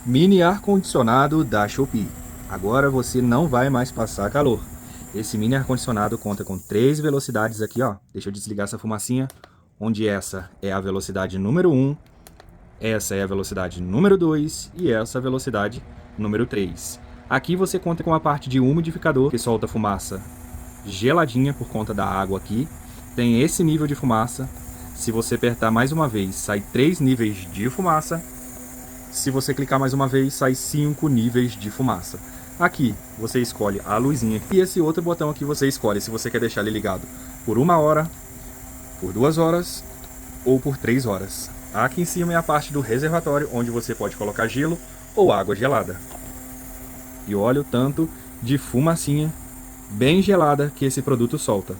Mini ar-condicionado da Shopee. Agora você não vai mais passar calor. Esse mini ar-condicionado conta com 3 velocidades aqui, ó. Deixa eu desligar essa fumacinha. Onde essa é a velocidade número 1, essa é a velocidade número 2 e essa a velocidade número 3. Aqui você conta com a parte de umidificador, que solta fumaça geladinha por conta da água aqui. Tem esse nível de fumaça. Se você apertar mais uma vez, sai 3 níveis de fumaça. Se você clicar mais uma vez, sai 5 níveis de fumaça. Aqui você escolhe a luzinha e esse outro botão aqui você escolhe se você quer deixar ele ligado por 1 hora, por 2 horas ou por 3 horas. Aqui em cima é a parte do reservatório, onde você pode colocar gelo ou água gelada. E olha o tanto de fumacinha bem gelada que esse produto solta.